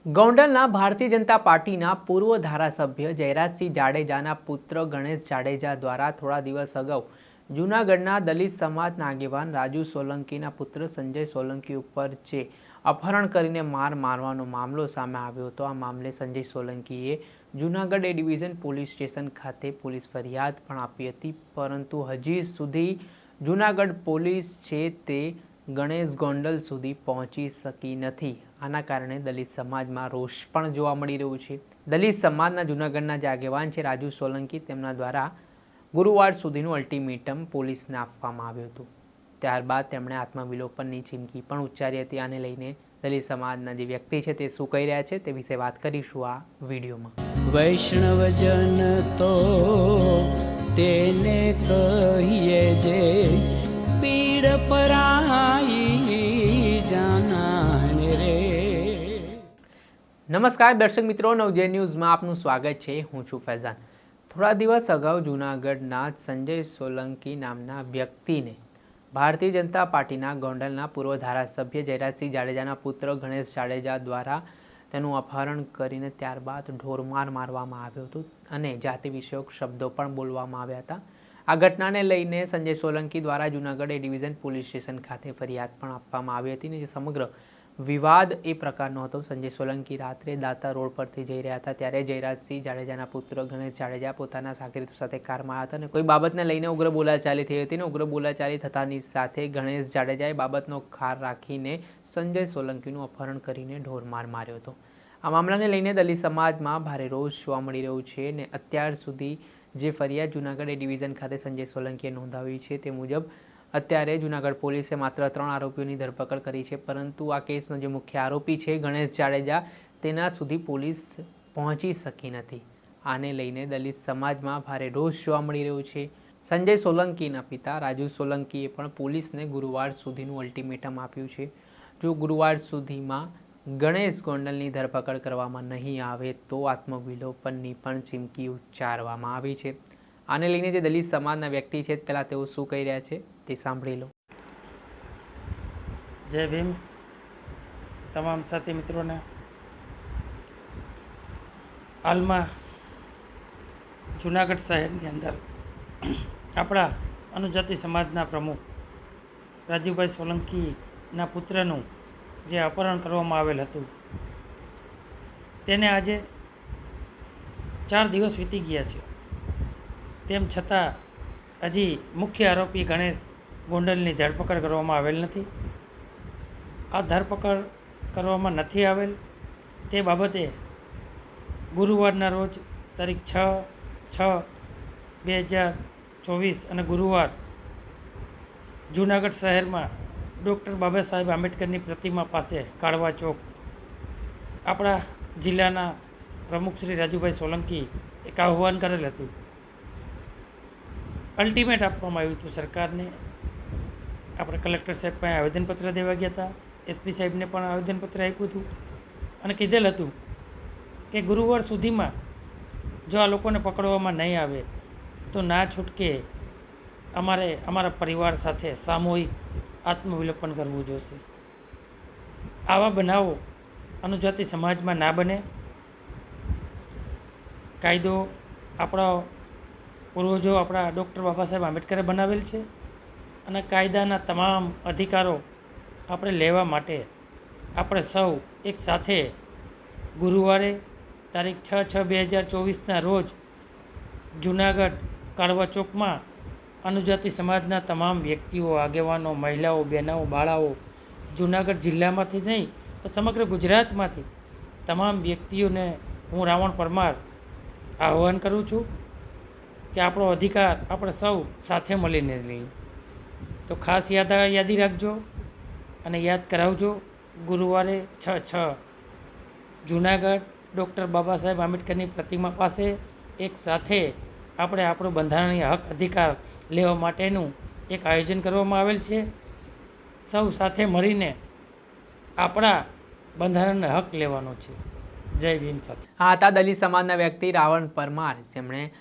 ગોંડલના ભારતીય જનતા પાર્ટીના પૂર્વ ધારાસભ્ય જયરાજસિંહ જાડેજાના પુત્ર ગણેશ જાડેજા દ્વારા થોડા દિવસ અગાઉ જૂનાગઢના દલિત સમાજના આગેવાન રાજુ સોલંકીના પુત્ર સંજય સોલંકી ઉપર જે અપહરણ કરીને મારવાનો મામલો સામે આવ્યો હતો। આ મામલે સંજય સોલંકીએ જૂનાગઢ એ ડિવિઝન પોલીસ સ્ટેશન ખાતે પોલીસ ફરિયાદ પણ આપી હતી, પરંતુ હજી સુધી જૂનાગઢ પોલીસ છે તે ગણેશ ગોંડલ સુધી પહોંચી શકી નથી। આના કારણે દલિત સમાજમાં રોષ પણ જોવા મળી રહ્યો છે। દલિત સમાજના જૂનાગઢના જે આગેવાન છે રાજુ સોલંકી, તેમના દ્વારા ગુરુવાર સુધીનું અલ્ટિમેટમ પોલીસને આપવામાં આવ્યું હતું। ત્યારબાદ તેમણે આત્મવિલોપનની ચીમકી પણ ઉચ્ચારી હતી। આને લઈને દલિત સમાજના જે વ્યક્તિ છે તે શું કહી રહ્યા છે તે વિશે વાત કરીશું આ વિડીયોમાં। વૈષ્ણવજન તો તેને કહીએ જે પીડ પરાઈ જાનાને રે। નમસ્કાર દર્શક મિત્રો, નવજે ન્યૂઝમાં આપનું સ્વાગત છે। હું છું ફૈઝાન। થોડા દિવસ અગાઉ જૂનાગઢના સંજય સોલંકી નામના વ્યક્તિને ભારતીય જનતા પાર્ટીના ગોંડલના પૂર્વ ધારાસભ્ય જયરાજસિંહ જાડેજાના પુત્ર ગણેશ જાડેજા દ્વારા તેનું અપહરણ કરીને ત્યારબાદ ઢોરમાર મારવામાં આવ્યો હતો અને જાતિ વિષયક શબ્દો પણ બોલવામાં આવ્યા હતા। આ ઘટનાને લઈને સંજય સોલંકી દ્વારા જૂનાગઢ એ ડિવિઝન પોલીસ સ્ટેશન ખાતે ફરિયાદ પણ આપવામાં આવી હતી અને જે સમગ્ર વિવાદ એ પ્રકારનો હતો। સંજય સોલંકી રાત્રે દાતા રોડ પરથી જઈ રહ્યા હતા ત્યારે જયરાજસિંહ જાડેજાના પુત્ર ગણેશ જાડેજા પોતાના સાગરીતો સાથે કારમાં આવ્યા હતા અને કોઈ બાબતને લઈને ઉગ્ર બોલાચાલી થઈ હતી અને ઉગ્ર બોલાચાલી થતાની સાથે ગણેશ જાડેજાએ બાબતનો ખાર રાખીને સંજય સોલંકીનું અપહરણ કરીને ઢોરમાર માર્યો હતો। આ મામલાને લઈને દલિત સમાજમાં ભારે રોષ જોવા મળી રહ્યો છે અને અત્યાર સુધી જે ફરિયાદ જૂનાગઢ એ ડિવિઝન ખાતે સંજય સોલંકીએ નોંધાવી છે તે મુજબ અત્યારે જૂનાગઢ પોલીસે માત્ર 3 આરોપીઓની ધરપકડ કરી છે, પરંતુ આ કેસનો જે મુખ્ય આરોપી છે ગણેશ જાડેજા, તેના સુધી પોલીસ પહોંચી શકી નથી। આને લઈને દલિત સમાજમાં ભારે રોષ જોવા મળી રહ્યો છે। સંજય સોલંકીના પિતા રાજુ સોલંકીએ પણ પોલીસને ગુરુવાર સુધીનું અલ્ટિમેટમ આપ્યું છે। જો ગુરુવાર સુધીમાં ગણેશ ગોંડલની ધરપકડ કરવામાં નહીં આવે તો આત્મવિલોપનની પણ ચીમકી ઉચ્ચારવામાં આવી છે। આને લઈને જે દલિત સમાજના વ્યક્તિ છે પહેલાં તેઓ શું કહી રહ્યા છે તે સાંભળી લો। જય ભીમ તમામ સાથી મિત્રોને। હાલમાં જૂનાગઢ શહેરની અંદર આપણા અનુજાતિ સમાજના પ્રમુખ રાજુભાઈ સોલંકીના પુત્રનું જે અપહરણ કરવામાં આવેલ હતું તેને આજે 4 દિવસ વીતી ગયા છે, તેમ છતાં હજી મુખ્ય આરોપી ગણેશ ગોંડલની ધરપકડ કરવામાં આવેલ નથી। આ ધરપકડ કરવામાં નથી આવેલ તે બાબતે ગુરુવારના રોજ તારીખ 6/6/2024 અને ગુરુવાર જૂનાગઢ શહેરમાં ડૉક્ટર બાબા સાહેબ આંબેડકરની પ્રતિમા પાસે કાળવા ચોક આપણા જિલ્લાના પ્રમુખ શ્રી રાજુભાઈ સોલંકી એક આહ્વાન કરેલ હતું। અલ્ટિમેટ આપવામાં આવ્યું હતું સરકારને। આપણે કલેક્ટર સાહેબ પાસે આવેદનપત્ર દેવા ગયા હતા, એસપી સાહેબને પણ આવેદનપત્ર આપ્યું હતું અને કીધેલ હતું કે ગુરુવાર સુધીમાં જો આ લોકોને પકડવામાં નહીં આવે તો ના છૂટકે અમારા પરિવાર સાથે સામૂહિક આત્મવિલોપન કરવું જોશે। આવા બનાવો અનુજાતિ સમાજમાં ના બને। કાયદો આપણા પૂર્વજો આપણા ડૉક્ટર બાબા સાહેબ આંબેડકરે બનાવેલ છે અને કાયદાના તમામ અધિકારો આપણે લેવા માટે આપણે સૌ એક સાથે ગુરુવારે તારીખ 6/6/2024ના રોજ જૂનાગઢ કાળવા ચોકમાં અનુજાતિ સમાજના તમામ વ્યક્તિઓ, આગેવાનો, મહિલાઓ, બહેનો, બાળાઓ, જૂનાગઢ જિલ્લામાંથી નહીં તો સમગ્ર ગુજરાતમાંથી તમામ વ્યક્તિઓને હું રાવણ પરમાર આહ્વાન કરું છું કે આપણો અધિકાર આપણે સૌ સાથે મળીને લઈએ। તો ખાસ યાદી રાખજો અને યાદ કરાવજો, ગુરુવારે 6/6 જૂનાગઢ ડૉક્ટર બાબા સાહેબ આંબેડકરની પ્રતિમા પાસે એક સાથે આપણે આપણો બંધારણીય હક અધિકાર લેવા માટેનું એક આયોજન કરવામાં આવેલ છે। સૌ સાથે મળીને આપણા બંધારણનો હક લેવાનો છે। જય ભીમ સાથે। આ હતા દલિત સમાજના વ્યક્તિ રાવણ પરમાર, જેમણે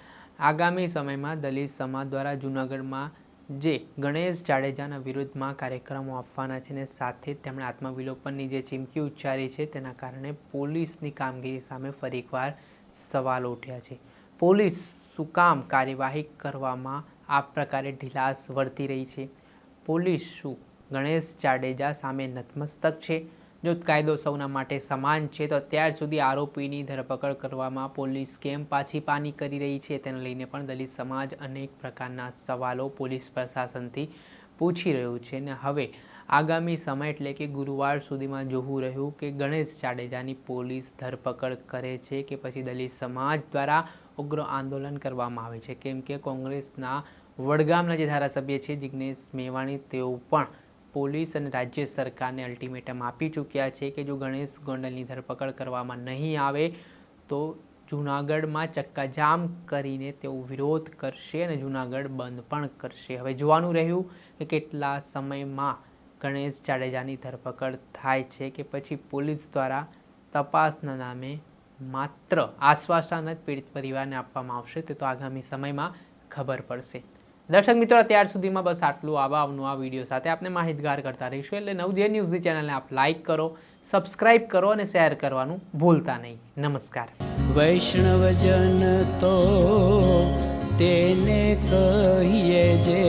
આગામી સમયમાં દલિત સમાજ દ્વારા જૂનાગઢમાં જે ગણેશ જાડેજાના વિરુદ્ધમાં કાર્યક્રમો આપવાના છે અને સાથે જ તેમણે આત્મવિલોપનની જે ચીમકી ઉચ્ચારી છે તેના કારણે પોલીસની કામગીરી સામે ફરી એકવાર સવાલો ઉઠ્યા છે. પોલીસ શું કામ કાર્યવાહી કરવામાં આ પ્રકારે ઢીલાસ વર્તી રહી છે? પોલીસ શું ગણેશ જાડેજા સામે નતમસ્તક છે? જો કાયદો સૌના માટે સમાન છે તો અત્યાર સુધી આરોપીની ધરપકડ કરવામાં પોલીસ કેમ પાછી પાની કરી રહી છે તેને લઈને પણ દલિત સમાજ અનેક પ્રકારના સવાલો પોલીસ પ્રશાસનથી પૂછી રહ્યું છે. અને હવે આગામી સમય એટલે કે ગુરુવાર સુધીમાં જોવું રહ્યું કે ગણેશ જાડેજાની પોલીસ ધરપકડ કરે છે કે પછી દલિત સમાજ દ્વારા ઉગ્ર આંદોલન કરવામાં આવે છે. કેમ કે કોંગ્રેસના વડગામના જે ધારાસભ્ય છે જિગ્નેશ મેવાણી તેઓ પણ પોલીસ અને રાજ્ય સરકારને અલ્ટિમેટમ આપી ચૂક્યા છે કે જો ગણેશ ગોંડલની ધરપકડ કરવામાં નહીં આવે તો જૂનાગઢમાં ચક્કાજામ કરીને તેઓ વિરોધ કરશે અને જૂનાગઢ બંધ પણ કરશે. હવે જોવાનું રહ્યું કે કેટલા સમયમાં ગણેશ જાડેજાની ધરપકડ થાય છે કે પછી પોલીસ દ્વારા તપાસના નામે માત્ર આશ્વાસન જ પીડિત પરિવારને આપવામાં આવશે તે તો આગામી સમયમાં ખબર પડશે. દર્શક મિત્રો, અત્યાર સુધીમાં બસ આટલું. આવા અવનવા વિડીયો સાથે આપને માહિતગાર કરતા રહીશું. એટલે નવજે ન્યૂઝની ચેનલને આપ લાઇક કરો, સબસ્ક્રાઇબ કરો અને શેર કરવાનું ભૂલતા નહીં. નમસ્કાર. વૈષ્ણવજન તો તેને કહીએ જે